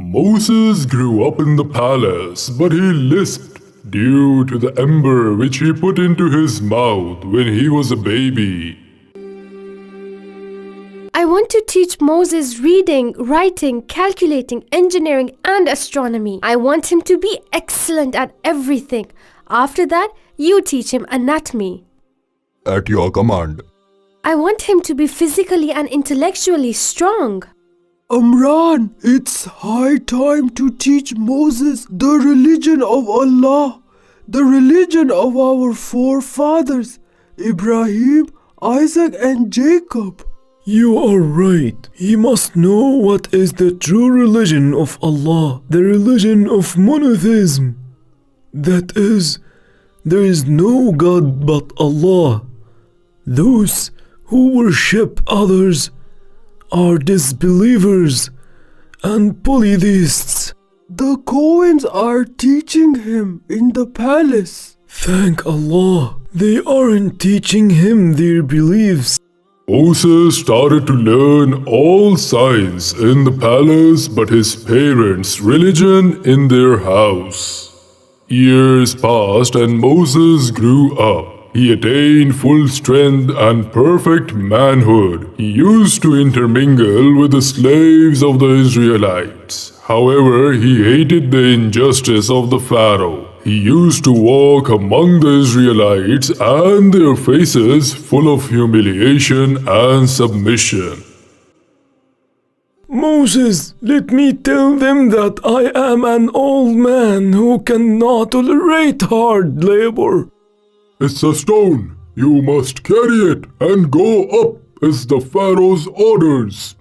Moses grew up in the palace, but he lisped due to the ember which he put into his mouth when he was a baby. I want to teach Moses reading, writing, calculating, engineering, and astronomy. I want him to be excellent at everything. After that, you teach him anatomy. At your command. I want him to be physically and intellectually strong. Amran, it's high time to teach Moses the religion of Allah, the religion of our forefathers, Ibrahim, Isaac, and Jacob. You are right. He must know what is the true religion of Allah, the religion of monotheism. That is, there is no God but Allah. Those who worship others are disbelievers and polytheists. The Cohens are teaching him in the palace. Thank Allah, they aren't teaching him their beliefs. Moses started to learn all science in the palace but his parents' religion in their house. Years passed and Moses grew up. He attained full strength and perfect manhood. He used to intermingle with the slaves of the Israelites. However, he hated the injustice of the Pharaoh. He used to walk among the Israelites and their faces full of humiliation and submission. Moses, let me tell them that I am an old man who cannot tolerate hard labor. It's a stone. You must carry it and go up as the Pharaoh's orders.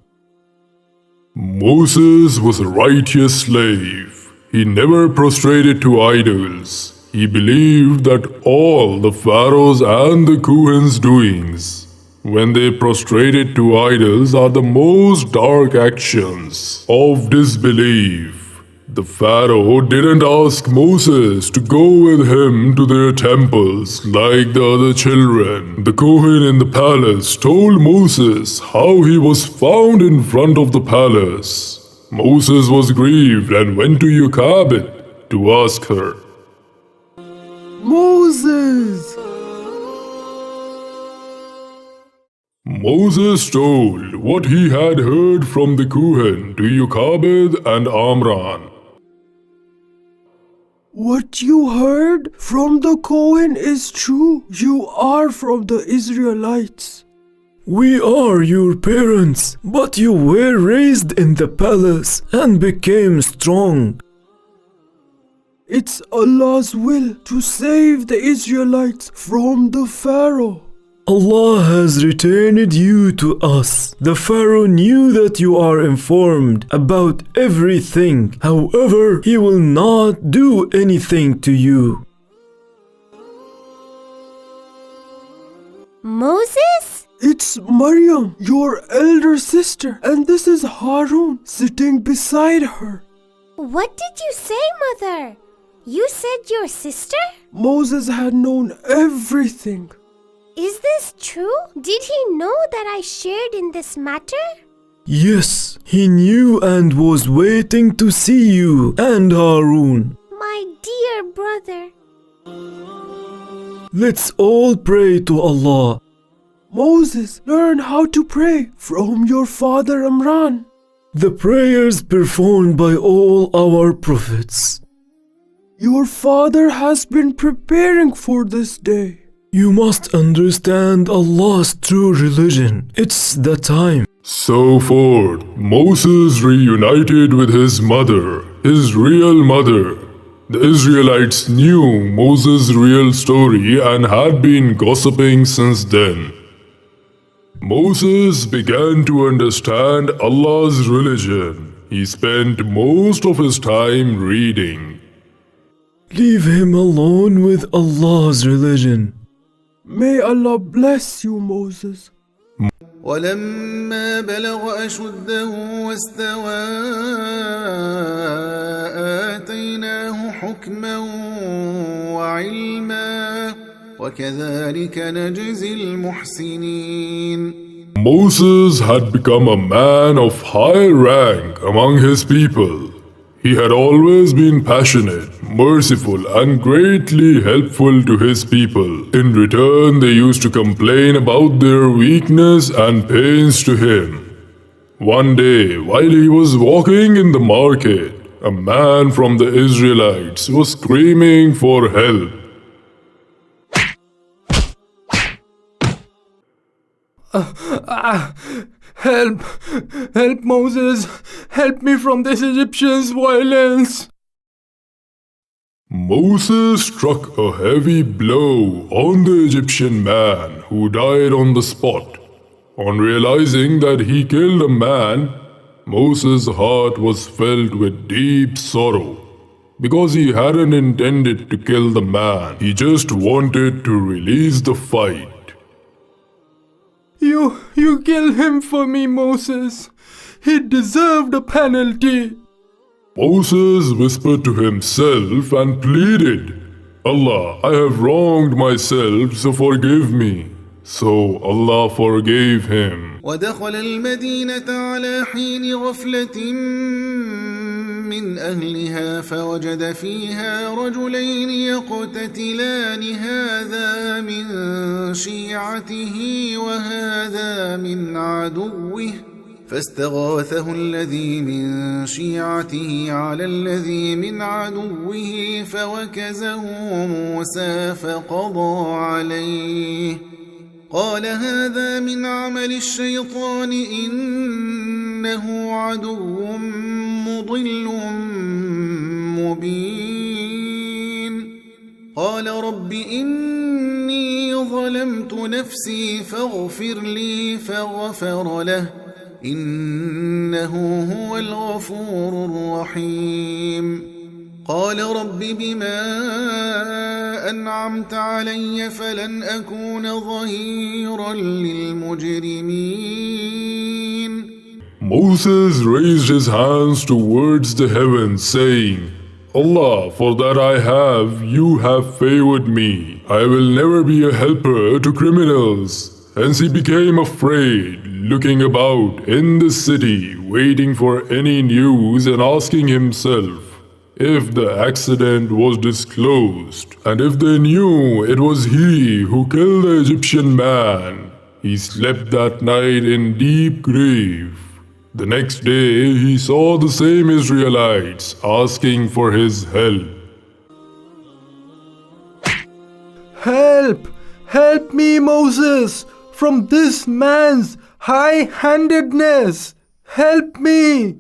Moses was a righteous slave. He never prostrated to idols. He believed that all the Pharaoh's and the Cohen's doings, when they prostrated to idols, are the most dark actions of disbelief. The Pharaoh didn't ask Moses to go with him to their temples like the other children. The Kohen in the palace told Moses how he was found in front of the palace. Moses was grieved and went to Jochebed to ask her. Moses! Moses told what he had heard from the Kohen to Jochebed and Amram. What you heard from the Cohen is true. You are from the Israelites. We are your parents, but you were raised in the palace and became strong. It's Allah's will to save the Israelites from the Pharaoh. Allah has returned you to us. The Pharaoh knew that you are informed about everything. However, he will not do anything to you. Moses? It's Maryam, your elder sister, and this is Harun sitting beside her. What did you say, Mother? You said your sister? Moses had known everything. Is this true? Did he know that I shared in this matter? Yes, he knew and was waiting to see you and Harun. My dear brother. Let's all pray to Allah. Moses, learn how to pray from your father Amran. The prayers performed by all our prophets. Your father has been preparing for this day. You must understand Allah's true religion. It's the time. So forth, Moses reunited with his mother, his real mother. The Israelites knew Moses' real story and had been gossiping since then. Moses began to understand Allah's religion. He spent most of his time reading. Leave him alone with Allah's religion. May Allah bless you, Moses. ولما بلغ أشده واستوى آتيناه حكما وعلما وكذلك نجزي المحسنين. Moses had become a man of high rank among his people. He had always been passionate, merciful, and greatly helpful to his people. In return, they used to complain about their weakness and pains to him. One day, while he was walking in the market, a man from the Israelites was screaming for help. Help! Help, Moses! Help me from this Egyptian's violence! Moses struck a heavy blow on the Egyptian man, who died on the spot. On realizing that he killed a man, Moses' heart was filled with deep sorrow. Because he hadn't intended to kill the man, he just wanted to release the fight. You kill him for me, Moses. He deserved a penalty. Moses whispered to himself and pleaded, Allah, I have wronged myself, so forgive me. So Allah forgave him. ودخل المدينة على حين غفلة من أهلها فوجد فيها رجلين يقتتلان هذا من شيعته وهذا من عدوه فاستغاثه الذي من شيعته على الذي من عدوه فوكزه موسى فقضى عليه قال هذا من عمل الشيطان إنه عدو مضل مبين قال رب إني ظلمت نفسي فاغفر لي فغفر له إنه هو الغفور الرحيم قال رب بما أنعمت علي فلن أكون ظهيرا للمجرمين. Moses raised his hands towards the heavens, saying, Allah, for that you have favored me. I will never be a helper to criminals. Hence he became afraid, looking about in the city, waiting for any news and asking himself, if the accident was disclosed, and if they knew it was he who killed the Egyptian man, he slept that night in deep grief. The next day he saw the same Israelites asking for his help. Help! Help me, Moses, from this man's high-handedness! Help me!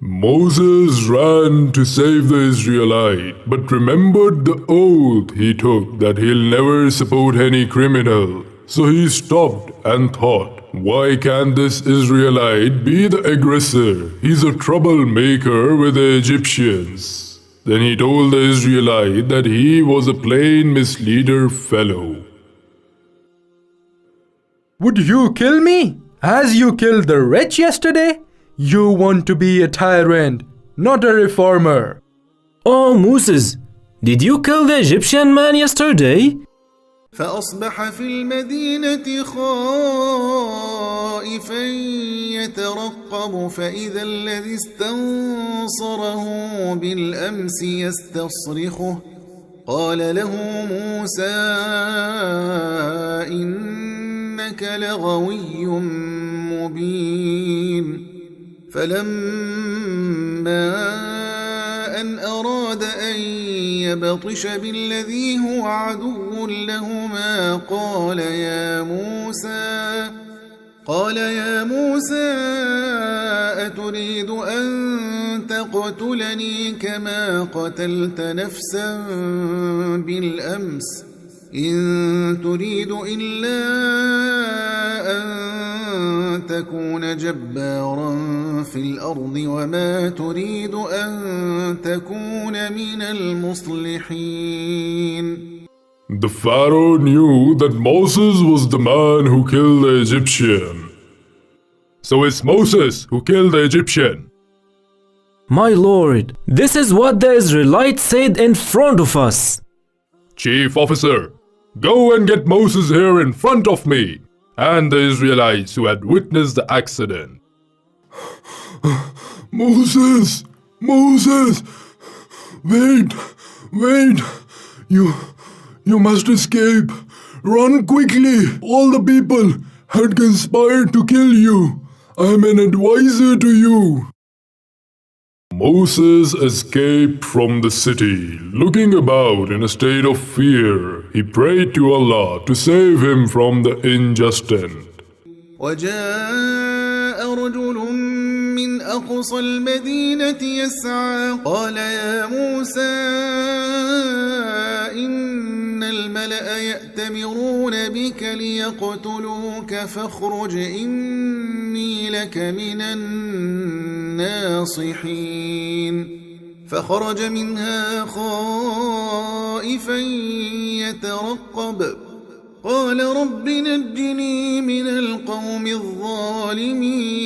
Moses ran to save the Israelite, but remembered the oath he took that he'll never support any criminal. So he stopped and thought, why can't this Israelite be the aggressor? He's a troublemaker with the Egyptians. Then he told the Israelite that he was a plain misleader fellow. Would you kill me, as you killed the rich yesterday? You want to be a tyrant, not a reformer. Oh, Moses, did you kill the Egyptian man yesterday? فأصبح في المدينة خائفا يترقب فإذا الذي استنصره بالأمس يستصرخه قال له موسى إنك لغوي مبين فلما أن أراد أن يبطش بالذي هو عدو لهما قال يا موسى أتريد أن تقتلني كما قتلت نفسا بالأمس إن تريد إلا أن تكون جبارا في الأرض وما تريد أن تكون من المصلحين. The Pharaoh knew that Moses was the man who killed the Egyptian. So it's Moses who killed the Egyptian. My lord, this is what the Israelites said in front of us. Chief officer, go and get Moses here in front of me and the Israelites who had witnessed the accident. Moses, Moses! Wait! Wait! You must escape! Run quickly! All the people had conspired to kill you! I am an advisor to you! Moses escaped from the city. Looking about in a state of fear, he prayed to Allah to save him from the unjust end. وجاء رجل من أقصى المدينة يسعى قال يا موسى إن الملأ يأتمرون بك ليقتلوك فاخرج إني لك من الناصحين فخرج منها خائفا يترقب قال رب نجني من القوم الظالمين